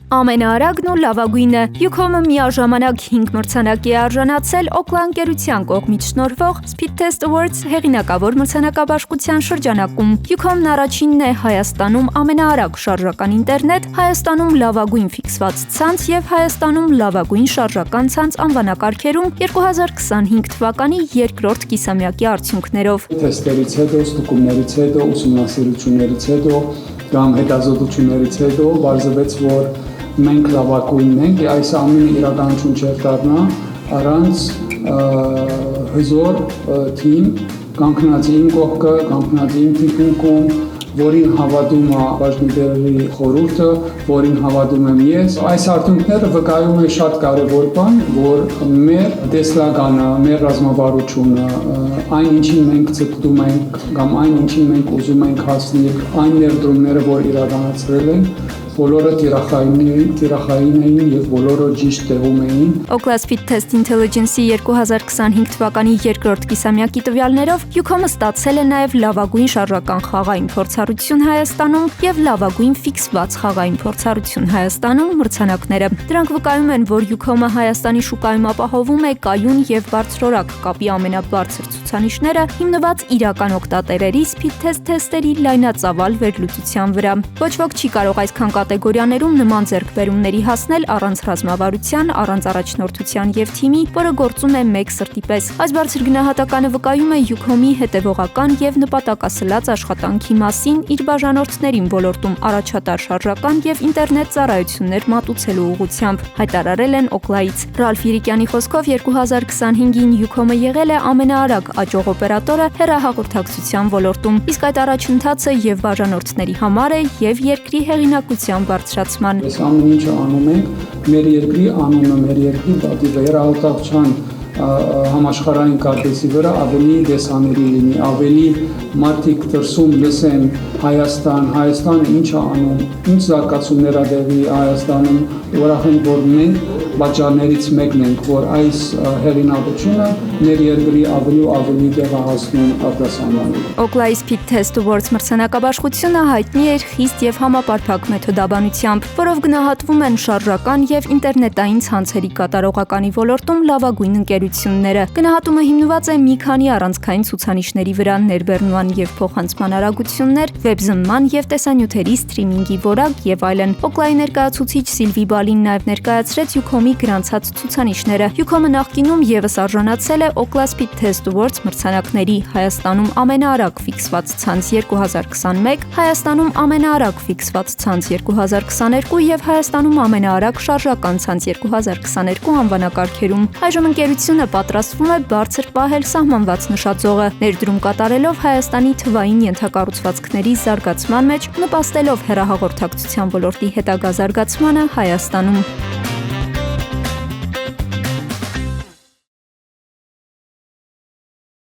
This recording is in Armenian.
Ամենաարագն ու լավագույնը Ucom-ը միաժամանակ 5 մրցանակի է արժանացել Ookla ընկերության կողմից շնորհվող Speed Test Awards հեղինակավոր մրցանակաբաշխության շրջանակում։ Ucom-ն առաջինն է Հայաստանում ամենաարագ շարժական ինտերնետ, Հայաստանում լավագույն ֆիքսված ցանց եւ Հայաստանում լավագույն շարժական ցանց անվանակարգերում 2025 թվականի երկրորդ կիսամյակի արդյունքներով։ Թեստերից հետո, ստուգումներից հետո, ուսումնասիրություններից հետո կամ հետազոտություններից հետո բարձրացեց, որ մենք լավագույնն ենք, այս ամենը իրականություն չէր դառնա առանց հզոր թիմ, կանգնած իմ կողքը, կանգնած իմ թիկունքում, որին հավատում է բաժնետերերի խորհուրդը, որին հավատում եմ ես։ Այս արդյունքները վկայում է շատ կարևոր բան, որ մեր տեսլականը, մեր ռազմավարությունը, այն ինչին մենք ցկտում ենք կամ այն ինչին մենք ուզում ենք հասնել, այն ներդրումները, որ իրականացրել ենք, բոլորը տիրախային էին եւ բոլորը ճիշտ տեղում էին։ Ookla Speed Test Intelligence-ի 2025 թվականի երկրորդ կիսամյակի տվյալներով Ucom-ը ստացել է նաեւ լավագույն շարժական խաղային փորձառություն Հայաստանում եւ լավագույն ֆիքսված խաղային փորձառություն Հայաստանում մրցանակները։ Դրանք վկայում են, որ Ucom-ը Հայաստանի շուկայում ապահովում է կայուն եւ բարձրորակ կապի ամենաբարձր ցուցանիշները հիմնված իրական օգտատերերի Speed Test թեստերի լայնածավալ վերլուծության վրա։ Ոչ ոք չի կարող այսքան կատեգորիաներում նման ձեռքբերումների հասնել առանց ռազմավարության, առանց առաջնորդության եւ թիմի, որը գործում է մեկ սրտի պես։ Այս բարձր գնահատականը վկայում է Ucom-ի հետևողական եւ նպատակասլաց աշխատանքի մասին իր բաժանորդներին ոլորտում առաջատար շարժական եւ ինտերնետ ծառայություններ մատուցելու ուղղությամբ, հայտարարել են Ookla-ից։ Ռալֆ Երիկյանի խոսքով 2025-ին Ucom-ը եղել է ամենաարագ աճող օպերատորը հեռահաղորդակցության ոլորտում, իսկ այդ առաջընթացը եւ բաժանորդների համար է եւ երկրի հեղինակության բարձրացման։ Այս ամեն ինչը անում ենք մեր երկրի անունը, մեր երկրի պատիվը, հեռահաղորդակցության համաշխարհային կարգի վրա ավելի դեսաների լինի, ավելի մարդիկ դրսում լսեն Հայաստանը ինչ է անում, ինչ զարգացումներ ա դեղի Հայաստանում, ուրախ ենք, որ մենք պատճառներից մեկն ենք, որ այս հեղինակությունը մեր երկրի ավելի ու ավելի տեղահասնում արտասահմանում։ Ookla Speed Test Awards մրցանակաբաշխությունը հայտնի էր խիստ եւ համապարփակ մեթոդաբանությամբ, որով գնահատվում են շարժական եւ ինտերնետային ցանցերի կատարողականի ոլորտում լավագույն ընկերությունները։ Գնահատումը հիմնված է մի քանի առանցքային ցուցանիշների վրա՝ ներբեռնման եւ փոխանցման արագություններ, վեբզնման եւ տեսանյութերի սթրիմինգի որակ եւ այլն։ Ookla-ի ներկայացուցիչ Սիլվի Բալին նաեւ ներկայացրեց Ucom-ի գրանցած ցուցանիշները։ Ucom-ը նախկինում եւս արժանացել է Ookla Speed Test Awards մրցանակների Հայաստանում ամենաարագ ֆիքսված ցանց 2021, Հայաստանում ամենաարագ ֆիքսված ցանց 2022 եւ Հայաստանում ամենաարագ շարժական ցանց 2022 անվանակարգերում։ Այժմ ընկերությունը պատրաստվում է բարձր պահել սահմանված նշաձողը, ներդրում կատարելով Հայաստանի թվային ենթակառուցվածքների զարգացման մեջ, նպաստելով հեռահաղորդակցության ոլորտի հետագա զարգացմանը Հայաստանում։